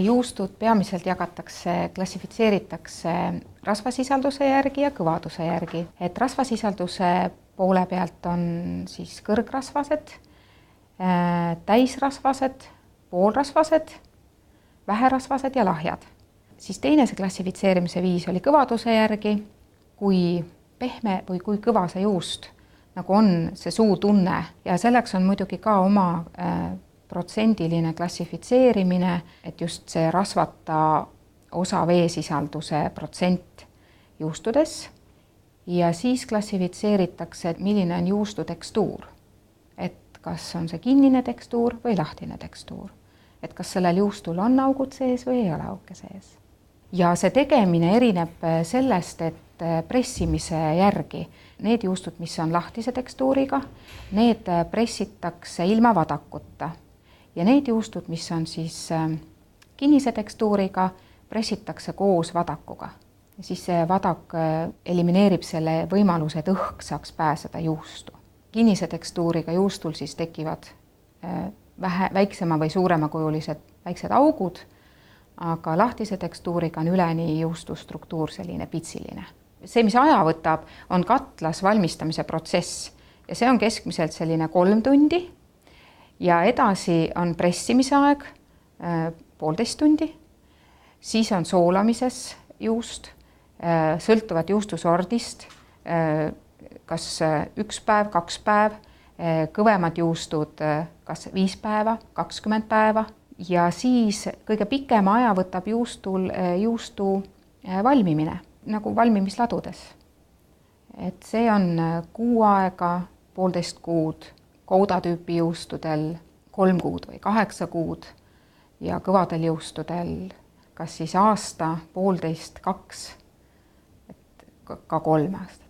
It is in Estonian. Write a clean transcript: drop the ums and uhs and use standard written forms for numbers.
Juustud peamiselt klassifitseeritakse rasvasisalduse järgi ja kõvaduse järgi. Et rasvasisalduse poole pealt on siis kõrgrasvased, täisrasvased, poolrasvased, väherasvased ja lahjad. Siis teine see klassifitseerimise viis oli kõvaduse järgi, kui pehme või kui kõva see juust nagu on see suutunne ja selleks on muidugi ka oma protsendiline klassifitseerimine, et just see rasvata osa veesisalduse protsent juustudes ja siis klassifitseeritakse, milline on juustu tekstuur. Et kas on see kinnine tekstuur või lahtine tekstuur. Et kas sellel juustul on augud sees või ei ole auke sees. Ja see tegemine erineb sellest, et pressimise järgi need juustud, mis on lahtise tekstuuriga, need pressitakse ilma vadakuta. Ja need juustud, mis on siis kinnise tekstuuriga, pressitakse koos vadakuga. Ja siis see vadak elimineerib selle võimaluse, et õhk saaks pääseda juustu. Kinnise tekstuuriga juustul siis tekivad väiksema või suurema kujulised väiksed augud, aga lahtise tekstuuriga on üleni juustu struktuur selline pitsiline. See, mis aja võtab, on katlas valmistamise protsess ja see on keskmiselt selline 3 tundi ja edasi on pressimise aeg 1,5 tundi, siis on soolamises juust, sõltuvad juustusordist, kas 1 päev, 2 päev, kõvemad juustud kas 5 päeva, 20 päeva ja siis kõige pikema aja võtab juustu valmimine, nagu valmimisladudes. Et see on 6 aega, 1,5 kuud, koudatüüpi juustudel 3 kuud või 8 kuud ja kõvadel juustudel kas siis aasta, 1,5, 2, ka 3 aastat.